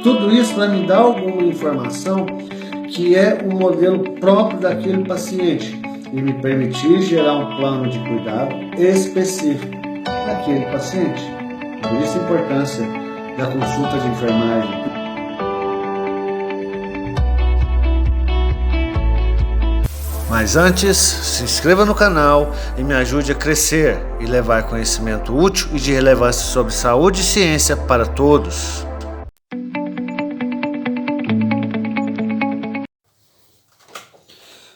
Tudo isso para me dar alguma informação que é um modelo próprio daquele paciente e me permitir gerar um plano de cuidado específico daquele paciente. Por isso a importância da consulta de enfermagem. Mas antes, se inscreva no canal e me ajude a crescer e levar conhecimento útil e de relevância sobre saúde e ciência para todos.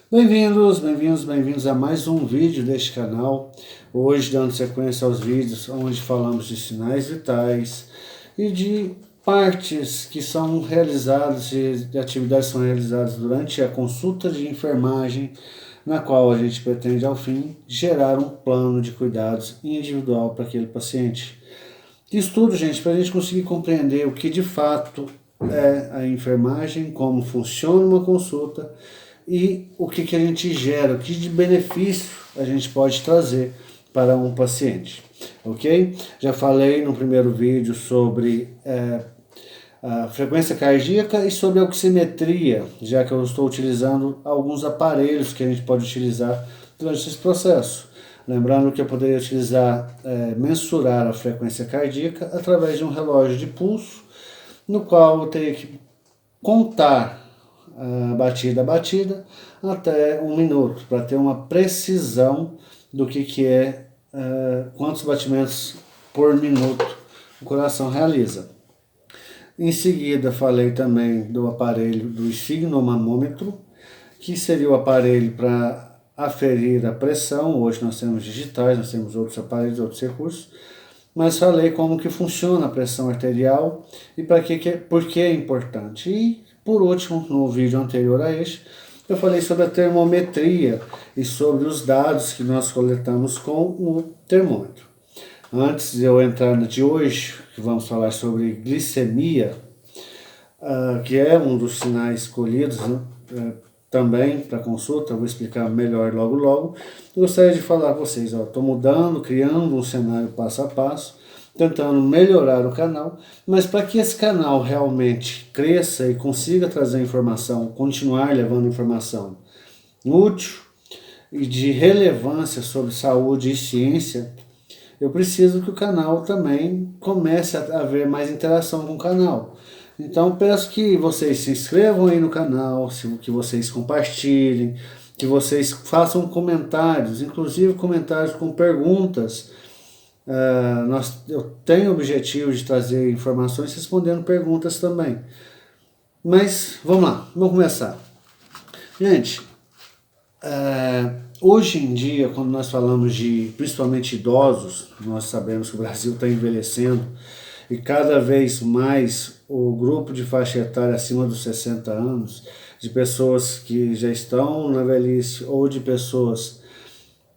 Bem-vindos a mais um vídeo deste canal. Hoje dando sequência aos vídeos onde falamos de sinais vitais e de partes que são realizadas, de atividades que são realizadas durante a consulta de enfermagem, na qual a gente pretende, ao fim, gerar um plano de cuidados individual para aquele paciente. Isso tudo, gente, para a gente conseguir compreender o que de fato é a enfermagem, como funciona uma consulta e o que a gente gera, o que de benefício a gente pode trazer para um paciente, ok? Já falei no primeiro vídeo sobre a frequência cardíaca e sobre a oximetria, já que eu estou utilizando alguns aparelhos que a gente pode utilizar durante esse processo. Lembrando que eu poderia utilizar, mensurar a frequência cardíaca através de um relógio de pulso, no qual eu teria que contar batida a batida até 1 minuto, para ter uma precisão do que é quantos batimentos por minuto o coração realiza. Em seguida falei também do aparelho do esfigmomamômetro, que seria o aparelho para aferir a pressão. Hoje nós temos digitais, nós temos outros aparelhos, outros recursos, mas falei como que funciona a pressão arterial e por que é importante. E por último, no vídeo anterior a este, eu falei sobre a termometria e sobre os dados que nós coletamos com o termômetro. Antes de eu entrar na de hoje, que vamos falar sobre glicemia, que é um dos sinais escolhidos, né, também para consulta, eu vou explicar melhor logo. Eu gostaria de falar para vocês, estou criando um cenário passo a passo, tentando melhorar o canal, mas para que esse canal realmente cresça e consiga trazer informação, continuar levando informação útil e de relevância sobre saúde e ciência, eu preciso que o canal também comece a haver mais interação com o canal. Então peço que vocês se inscrevam aí no canal, que vocês compartilhem, que vocês façam comentários, inclusive comentários com perguntas. Eu tenho o objetivo de trazer informações respondendo perguntas também. Mas vamos lá, vamos começar. Gente, hoje em dia, quando nós falamos de principalmente idosos, nós sabemos que o Brasil está envelhecendo e cada vez mais o grupo de faixa etária acima dos 60 anos, de pessoas que já estão na velhice ou de pessoas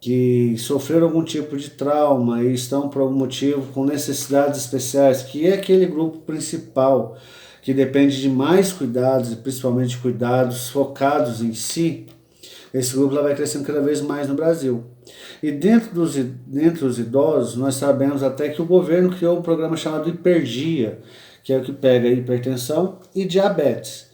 que sofreram algum tipo de trauma e estão por algum motivo com necessidades especiais, que é aquele grupo principal que depende de mais cuidados, e principalmente cuidados focados em si, esse grupo vai crescendo cada vez mais no Brasil. E dentre os idosos, nós sabemos até que o governo criou um programa chamado Hiperdia, que é o que pega hipertensão e diabetes.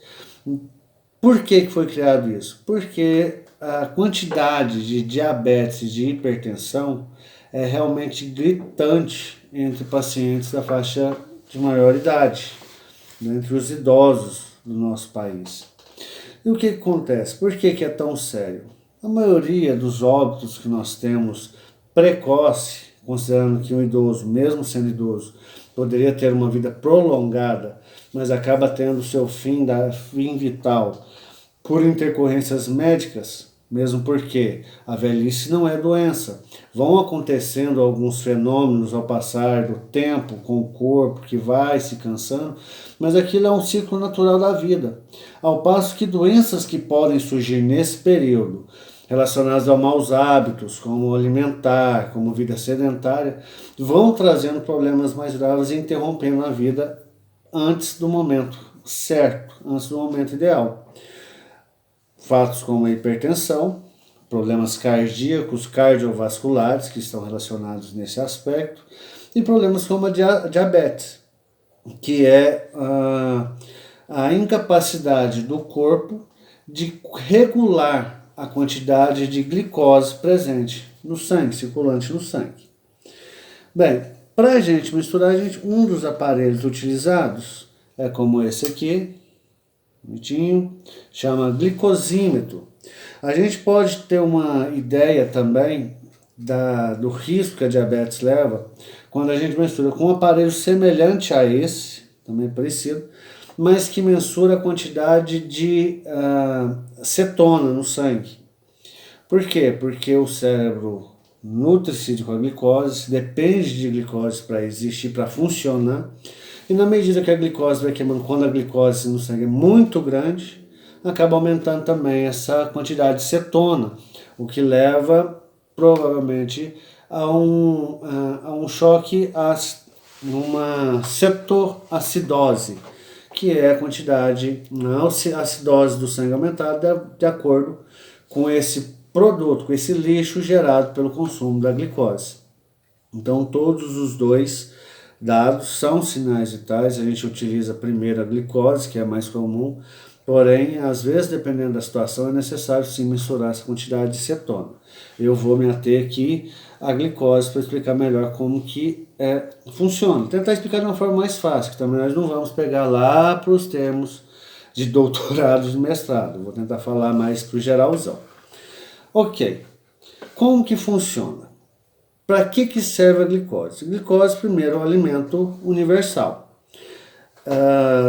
Por que foi criado isso? Porque a quantidade de diabetes e de hipertensão é realmente gritante entre pacientes da faixa de maior idade, entre os idosos do nosso país. E o que acontece? Por que é tão sério? A maioria dos óbitos que nós temos precoce, considerando que um idoso, mesmo sendo idoso, poderia ter uma vida prolongada, mas acaba tendo seu fim vital por intercorrências médicas, mesmo porque a velhice não é doença. Vão acontecendo alguns fenômenos ao passar do tempo com o corpo que vai se cansando, mas aquilo é um ciclo natural da vida. Ao passo que doenças que podem surgir nesse período, relacionadas a maus hábitos, como alimentar, como vida sedentária, vão trazendo problemas mais graves e interrompendo a vida antes do momento certo, antes do momento ideal. Fatos como a hipertensão, problemas cardíacos, cardiovasculares, que estão relacionados nesse aspecto, e problemas como a diabetes. que é a incapacidade do corpo de regular a quantidade de glicose presente no sangue, circulante no sangue. Bem, para a gente misturar, um dos aparelhos utilizados é como esse aqui, bonitinho, chama glicosímetro. A gente pode ter uma ideia também do risco que a diabetes leva quando a gente mistura com um aparelho semelhante a esse, também parecido, mas que mensura a quantidade de cetona no sangue. Por quê? Porque o cérebro nutre-se com a glicose, depende de glicose para existir, para funcionar, e na medida que a glicose vai queimando, quando a glicose no sangue é muito grande, acaba aumentando também essa quantidade de cetona, o que leva provavelmente a um choque, uma cetoacidose, que é a quantidade, a acidose do sangue aumentada de acordo com esse produto, com esse lixo gerado pelo consumo da glicose. Então todos os dois dados são sinais vitais. A gente utiliza primeiro a glicose, que é a mais comum, porém, às vezes, dependendo da situação, é necessário sim mensurar essa quantidade de cetona. Eu vou me ater aqui à glicose para explicar melhor como que funciona. Vou tentar explicar de uma forma mais fácil, que também nós não vamos pegar lá para os termos de doutorado, de mestrado. Vou tentar falar mais para o geralzão. Ok, como que funciona? Para que serve a glicose? A glicose, primeiro, é um alimento universal.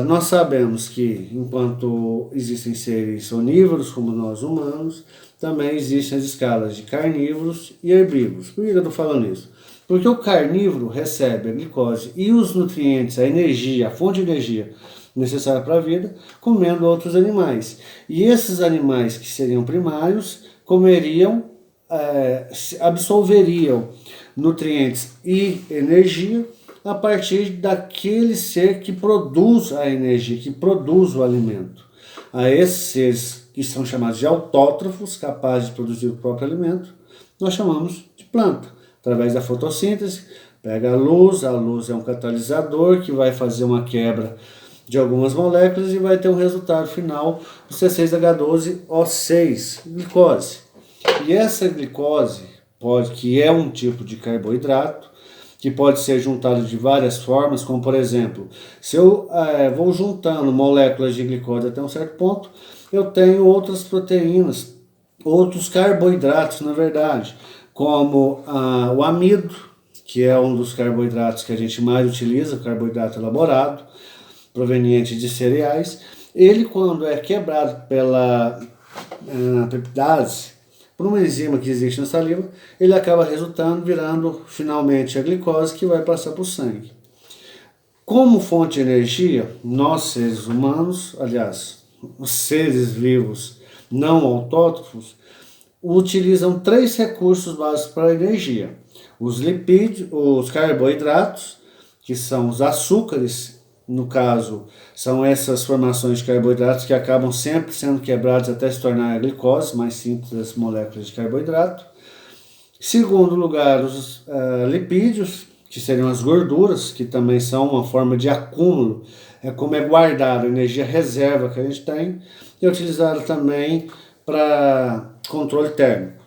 Nós sabemos que, enquanto existem seres onívoros, como nós humanos, também existem as escalas de carnívoros e herbívoros. Por que eu estou falando isso? Porque o carnívoro recebe a glicose e os nutrientes, a energia, a fonte de energia necessária para a vida, comendo outros animais. E esses animais que seriam primários comeriam, absorveriam nutrientes e energia a partir daquele ser que produz a energia, que produz o alimento. A esses seres que são chamados de autótrofos, capazes de produzir o próprio alimento, nós chamamos de planta. Através da fotossíntese, pega a luz é um catalisador que vai fazer uma quebra de algumas moléculas e vai ter um resultado final, o C6H12O6, glicose. E essa glicose, que é um tipo de carboidrato, que pode ser juntado de várias formas, como por exemplo, se eu vou juntando moléculas de glicose até um certo ponto, eu tenho outras proteínas, outros carboidratos na verdade, como o amido, que é um dos carboidratos que a gente mais utiliza, carboidrato elaborado, proveniente de cereais. Ele, quando é quebrado pela peptidase, por uma enzima que existe na saliva, ele acaba virando finalmente a glicose, que vai passar para o sangue. Como fonte de energia, nós seres humanos, aliás, os seres vivos não autótrofos, utilizam 3 recursos básicos para a energia: os lipídios, os carboidratos, que são os açúcares. No caso, são essas formações de carboidratos que acabam sempre sendo quebradas até se tornar a glicose, mais simples das moléculas de carboidrato. Segundo lugar, os lipídios, que seriam as gorduras, que também são uma forma de acúmulo, como é guardada a energia reserva que a gente tem, e é utilizada também para controle térmico.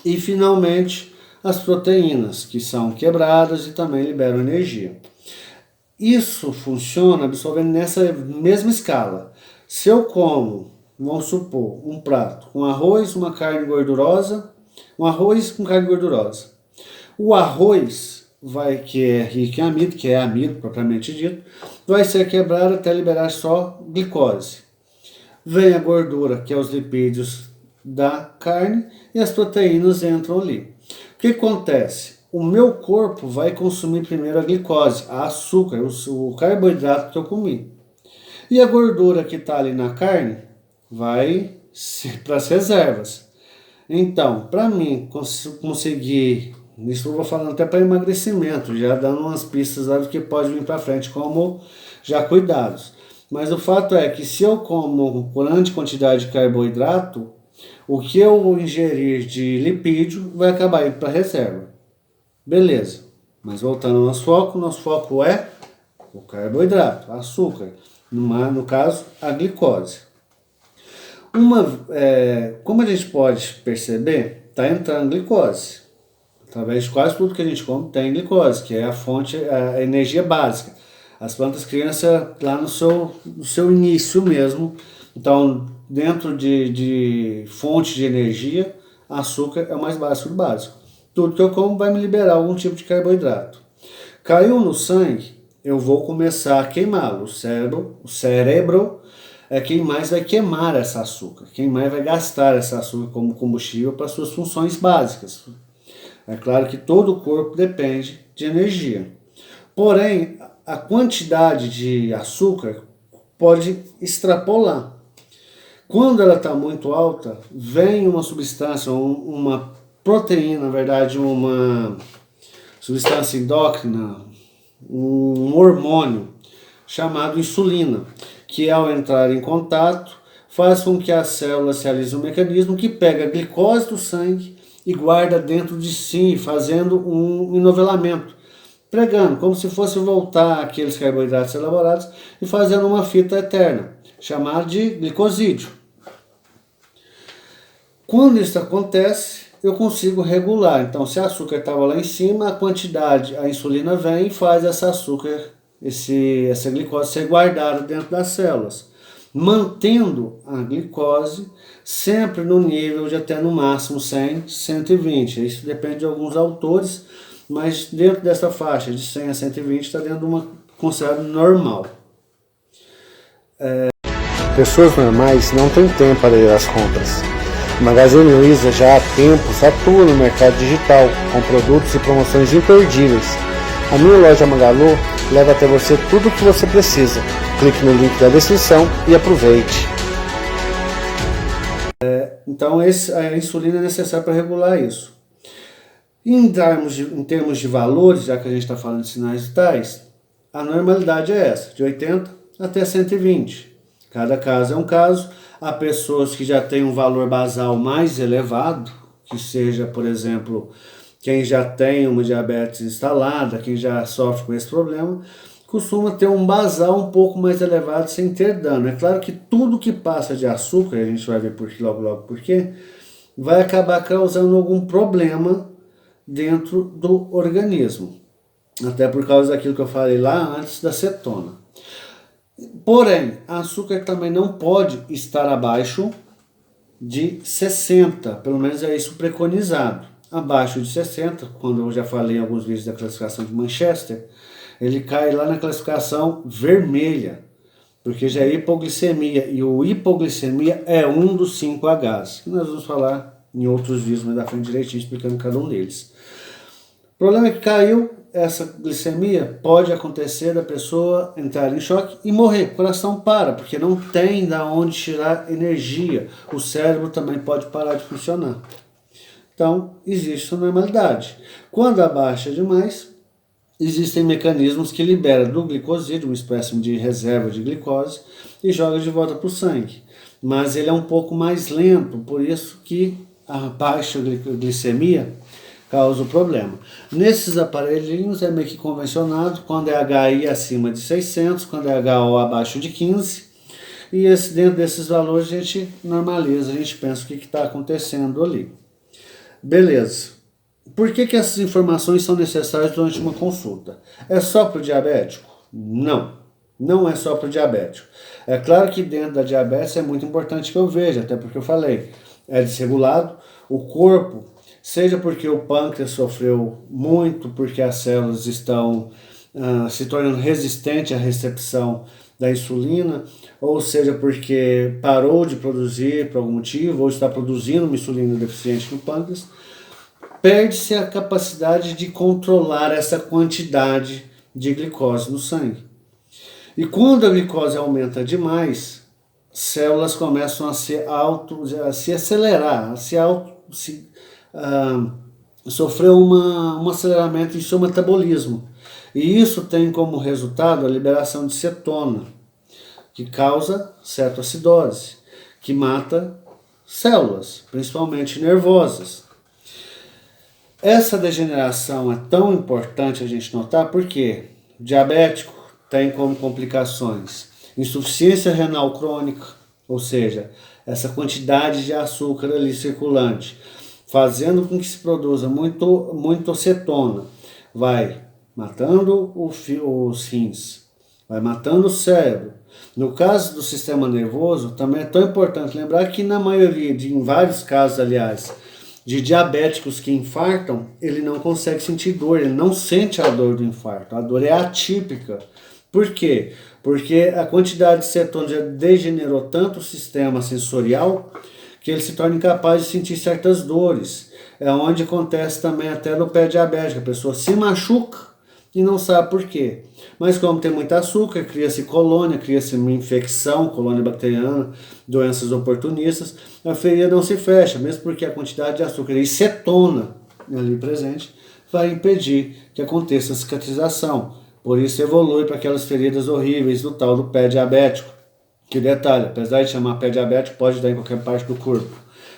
E finalmente, as proteínas, que são quebradas e também liberam energia. Isso funciona absorvendo nessa mesma escala. Se eu como, vamos supor, um prato com arroz, uma carne gordurosa, um arroz com carne gordurosa. O arroz, que é rico em amido, que é amido propriamente dito, vai ser quebrado até liberar só glicose. Vem a gordura, que é os lipídios da carne, e as proteínas entram ali. O que acontece? O meu corpo vai consumir primeiro a glicose, a açúcar, o carboidrato que eu comi. E a gordura que está ali na carne vai para as reservas. Então, para mim conseguir, isso eu vou falando até para emagrecimento, já dando umas pistas lá do que pode vir para frente, como já cuidados. Mas o fato é que se eu como grande quantidade de carboidrato, o que eu ingerir de lipídio vai acabar indo para a reserva. Beleza, mas voltando ao nosso foco é o carboidrato, açúcar, no caso, a glicose. Como a gente pode perceber, está entrando glicose. Através de quase tudo que a gente come tem glicose, que é a fonte, a energia básica. As plantas criam lá no seu início mesmo. Então, dentro de fonte de energia, açúcar é o mais básico do básico. Tudo que eu como vai me liberar algum tipo de carboidrato. Caiu no sangue, eu vou começar a queimá-lo. O cérebro é quem mais vai queimar esse açúcar, quem mais vai gastar esse açúcar como combustível para suas funções básicas. É claro que todo o corpo depende de energia. Porém, a quantidade de açúcar pode extrapolar. Quando ela está muito alta, vem uma substância, uma proteína, na verdade, uma substância endócrina, um hormônio chamado insulina, que ao entrar em contato, faz com que as células realizem um mecanismo que pega a glicose do sangue e guarda dentro de si, fazendo um enovelamento, pregando, como se fosse voltar aqueles carboidratos elaborados e fazendo uma fita eterna, chamada de glicosídeo. Quando isso acontece, eu consigo regular. Então, se o açúcar estava lá em cima, a insulina vem e faz esse açúcar, essa glicose ser guardada dentro das células, mantendo a glicose sempre no nível de até no máximo 100, 120. Isso depende de alguns autores, mas dentro dessa faixa de 100 a 120 está dentro de uma considerada normal. Pessoas normais não têm tempo para ir às compras. O Magazine Luiza já há tempos atua no mercado digital, com produtos e promoções imperdíveis. A minha loja Magalu leva até você tudo o que você precisa. Clique no link da descrição e aproveite. Então a insulina é necessária para regular isso. Em termos de valores, já que a gente está falando de sinais vitais, a normalidade é essa, de 80 até 120. Cada caso é um caso. Há pessoas que já têm um valor basal mais elevado, que seja, por exemplo, quem já tem uma diabetes instalada, quem já sofre com esse problema, costuma ter um basal um pouco mais elevado sem ter dano. É claro que tudo que passa de açúcar, a gente vai ver logo por quê, vai acabar causando algum problema dentro do organismo. Até por causa daquilo que eu falei lá antes da cetona. Porém, o açúcar também não pode estar abaixo de 60, pelo menos é isso preconizado. Abaixo de 60, quando eu já falei em alguns vídeos da classificação de Manchester, ele cai lá na classificação vermelha, porque já é hipoglicemia, e o hipoglicemia é um dos 5 Hs, que nós vamos falar em outros vídeos mais da frente direitinho, explicando cada um deles. O problema é que caiu, essa glicemia pode acontecer da pessoa entrar em choque e morrer, o coração para, porque não tem da onde tirar energia, o cérebro também pode parar de funcionar. Então, existe essa normalidade. Quando abaixa demais, existem mecanismos que liberam do glicosídeo, uma espécie de reserva de glicose, e joga de volta para o sangue. Mas ele é um pouco mais lento, por isso que a baixa glicemia causa o problema. Nesses aparelhinhos é meio que convencionado, quando é HI acima de 600, quando é HO abaixo de 15, e dentro desses valores a gente normaliza, a gente pensa o que está acontecendo ali. Beleza. Por que essas informações são necessárias durante uma consulta? É só para o diabético? Não, não é só para o diabético. É claro que dentro da diabetes é muito importante que eu veja, até porque eu falei, é desregulado, o corpo, seja porque o pâncreas sofreu muito, porque as células estão se tornando resistentes à recepção da insulina, ou seja porque parou de produzir por algum motivo, ou está produzindo uma insulina deficiente no pâncreas, perde-se a capacidade de controlar essa quantidade de glicose no sangue. E quando a glicose aumenta demais, células começam a se acelerar, sofrer um aceleramento em seu metabolismo. E isso tem como resultado a liberação de cetona, que causa cetoacidose, que mata células, principalmente nervosas. Essa degeneração é tão importante a gente notar porque o diabético tem como complicações insuficiência renal crônica, ou seja, essa quantidade de açúcar ali circulante, fazendo com que se produza muito cetona, vai matando os rins, vai matando o cérebro. No caso do sistema nervoso, também é tão importante lembrar que na maioria, em vários casos, aliás, de diabéticos que infartam, ele não consegue sentir dor, ele não sente a dor do infarto, a dor é atípica. Por quê? Porque a quantidade de cetona já degenerou tanto o sistema sensorial que ele se torna incapaz de sentir certas dores. É onde acontece também até no pé diabético, a pessoa se machuca e não sabe por quê. Mas como tem muito açúcar, cria-se colônia, cria-se uma infecção, colônia bacteriana, doenças oportunistas, a ferida não se fecha, mesmo porque a quantidade de açúcar e cetona ali presente vai impedir que aconteça a cicatrização. Por isso evolui para aquelas feridas horríveis do tal do pé diabético. Que detalhe, apesar de chamar pé diabético, pode dar em qualquer parte do corpo.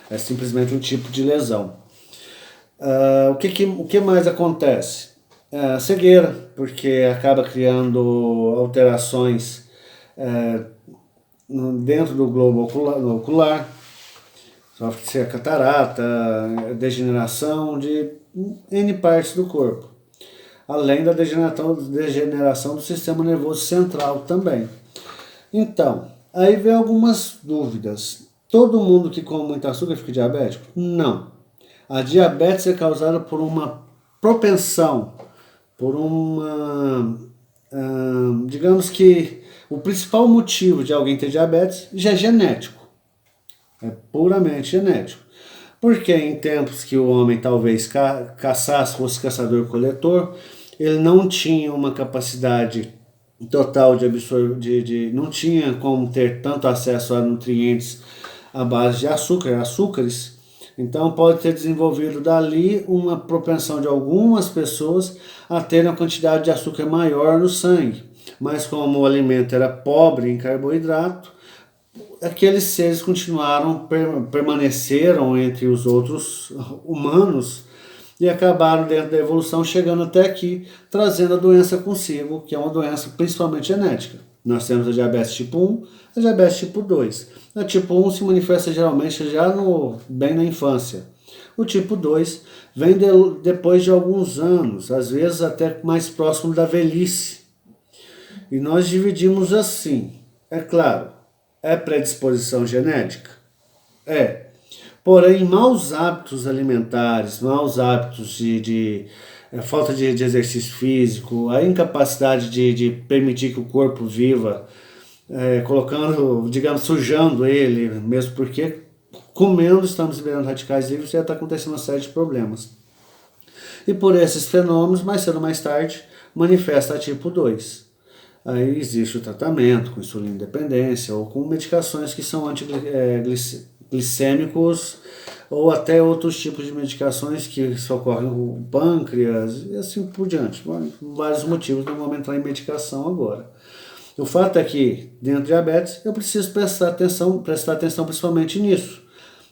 É simplesmente um tipo de lesão. O que mais acontece? Cegueira, porque acaba criando alterações dentro do globo ocular, sofre ser catarata, degeneração de N partes do corpo, além da degeneração do sistema nervoso central também. Então, aí vem algumas dúvidas. Todo mundo que come muito açúcar fica diabético? Não. A diabetes é causada por uma propensão, por digamos que o principal motivo de alguém ter diabetes já é genético, é puramente genético. Porque em tempos que o homem talvez caçasse, fosse caçador-coletor, ele não tinha uma capacidade total de absorver, não tinha como ter tanto acesso a nutrientes à base de açúcares. Então pode ter desenvolvido dali uma propensão de algumas pessoas a ter uma quantidade de açúcar maior no sangue. Mas como o alimento era pobre em carboidrato, aqueles seres permaneceram entre os outros humanos e acabaram dentro da evolução chegando até aqui, trazendo a doença consigo, que é uma doença principalmente genética. Nós temos a diabetes tipo 1, a diabetes tipo 2. A tipo 1 se manifesta geralmente já bem na infância. O tipo 2 vem depois de alguns anos, às vezes até mais próximo da velhice. E nós dividimos assim. É claro, é predisposição genética? É. Porém, maus hábitos alimentares, maus hábitos de falta de exercício físico, a incapacidade de permitir que o corpo viva, colocando, digamos, sujando ele, mesmo porque comendo estamos liberando radicais livres e já está acontecendo uma série de problemas. E por esses fenômenos, mais cedo ou mais tarde, manifesta a tipo 2. Aí existe o tratamento com insulina dependência ou com medicações que são antiglicêmicos ou até outros tipos de medicações que socorrem o pâncreas e assim por diante. Por vários motivos, não vamos entrar em medicação agora. O fato é que, dentro do diabetes, eu preciso prestar atenção principalmente nisso.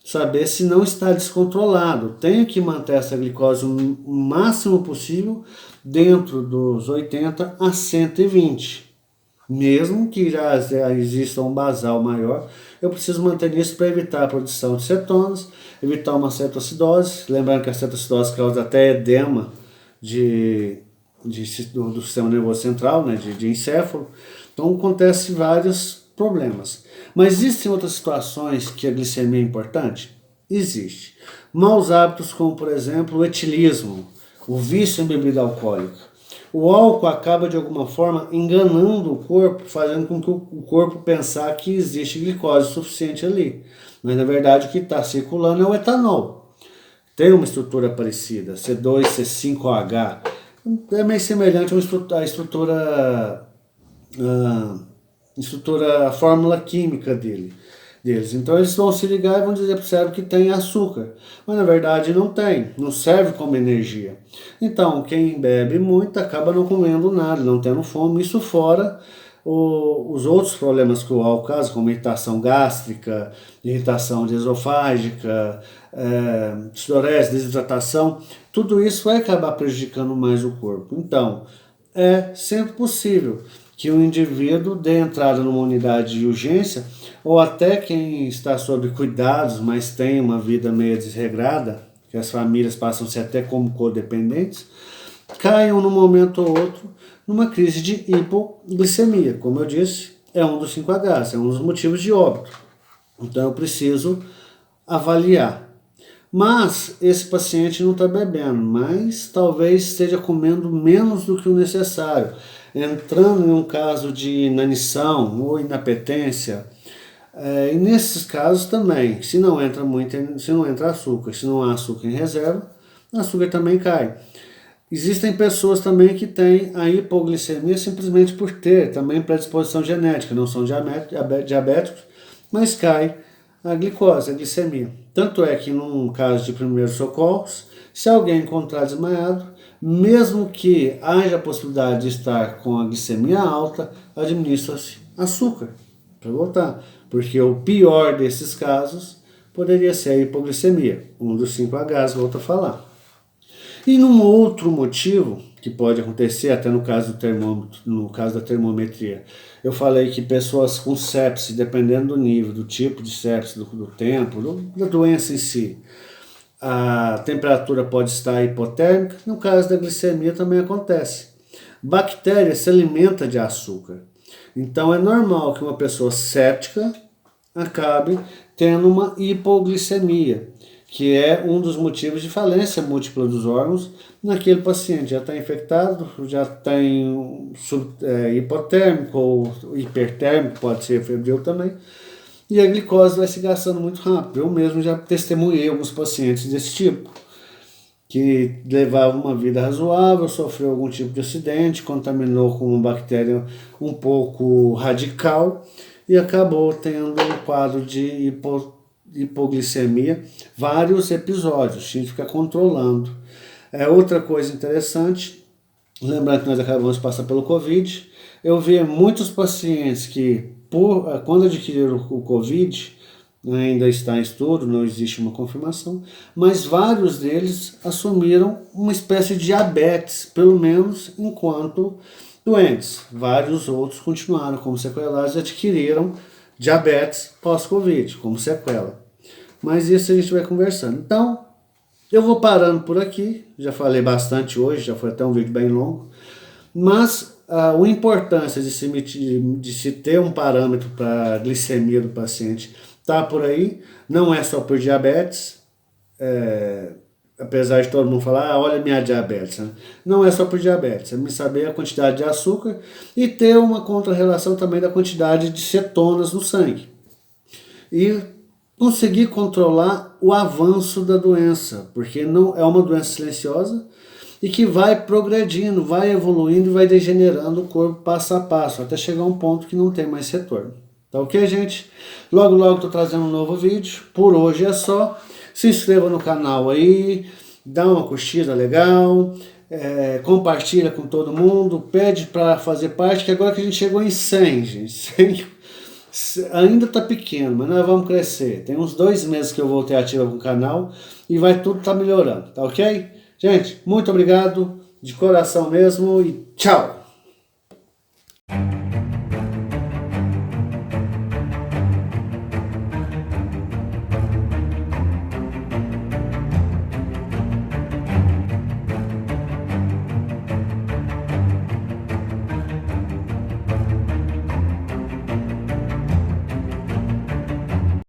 Saber se não está descontrolado. Tenho que manter essa glicose o máximo possível dentro dos 80 a 120. Mesmo que já exista um basal maior, eu preciso manter isso para evitar a produção de cetonas, evitar uma cetoacidose. Lembrando que a cetoacidose causa até edema do sistema nervoso central, né, de encéfalo. Então acontece vários problemas. Mas existem outras situações que a glicemia é importante? Existe. Maus hábitos como, por exemplo, o etilismo, o vício em bebida alcoólica. O álcool acaba, de alguma forma, enganando o corpo, fazendo com que o corpo pensar que existe glicose suficiente ali. Mas, na verdade, o que está circulando é o etanol. Tem uma estrutura parecida, C2, C5OH. É meio semelhante à a fórmula química deles. Então eles vão se ligar e vão dizer para o cérebro que tem açúcar, mas na verdade não tem, não serve como energia. Então quem bebe muito acaba não comendo nada, não tendo fome, isso fora os outros problemas que o álcool causa, como irritação gástrica, irritação esofágica, sudorese, desidratação, tudo isso vai acabar prejudicando mais o corpo. Então, é sempre possível que o indivíduo dê entrada numa unidade de urgência, ou até quem está sob cuidados, mas tem uma vida meio desregrada, que as famílias passam a ser até como codependentes, caiam num momento ou outro numa crise de hipoglicemia. Como eu disse, é um dos 5Hs, é um dos motivos de óbito. Então eu preciso avaliar. Mas esse paciente não está bebendo, mas talvez esteja comendo menos do que o necessário, entrando em um caso de inanição ou inapetência. E nesses casos também, se não entra açúcar, se não há açúcar em reserva, o açúcar também cai. Existem pessoas também que têm a hipoglicemia simplesmente por ter também predisposição genética, não são diabéticos, mas cai a glicose, a glicemia. Tanto é que num caso de primeiros socorros, se alguém encontrar desmaiado, mesmo que haja a possibilidade de estar com a glicemia alta, administra-se açúcar para voltar, porque o pior desses casos poderia ser a hipoglicemia, um dos 5Hs, volto a falar. E num outro motivo que pode acontecer, até no caso do termômetro, no caso da termometria, eu falei que pessoas com sepse, dependendo do nível, do tipo de sepse, do tempo, da doença em si, a temperatura pode estar hipotérmica. No caso da glicemia também acontece. Bactéria se alimenta de açúcar. Então é normal que uma pessoa séptica acabe tendo uma hipoglicemia, que é um dos motivos de falência múltipla dos órgãos naquele paciente. Já está infectado, já tem hipotérmico ou hipertérmico, pode ser febril também, e a glicose vai se gastando muito rápido. Eu mesmo já testemunhei alguns pacientes desse tipo, que levavam uma vida razoável, sofreu algum tipo de acidente, contaminou com uma bactéria um pouco radical e acabou tendo um quadro de hipoglicemia, vários episódios, tinha que ficar controlando. Outra coisa interessante, lembrando que nós acabamos de passar pelo Covid, eu vi muitos pacientes que, quando adquiriram o Covid, ainda está em estudo, não existe uma confirmação, mas vários deles assumiram uma espécie de diabetes, pelo menos enquanto doentes. Vários outros continuaram como sequelados e adquiriram diabetes pós-Covid, como sequela. Mas isso a gente vai conversando. Então, eu vou parando por aqui. Já falei bastante hoje, já foi até um vídeo bem longo. Mas a importância de se ter um parâmetro para a glicemia do paciente está por aí. Não é só por diabetes. Apesar de todo mundo falar, olha minha diabetes. Né? Não é só por diabetes. É me saber a quantidade de açúcar e ter uma contra-relação também da quantidade de cetonas no sangue. E conseguir controlar o avanço da doença, porque não é uma doença silenciosa e que vai progredindo, vai evoluindo e vai degenerando o corpo passo a passo, até chegar a um ponto que não tem mais retorno. Tá ok, gente? Logo, logo estou trazendo um novo vídeo. Por hoje é só. Se inscreva no canal aí, dá uma curtida legal, compartilha com todo mundo, pede para fazer parte, que agora que a gente chegou em 100, gente, 100 ainda está pequeno, mas nós vamos crescer. Tem uns 2 meses que eu voltei ativa com o canal e vai tudo tá melhorando, tá ok? Gente, muito obrigado, de coração mesmo, e tchau!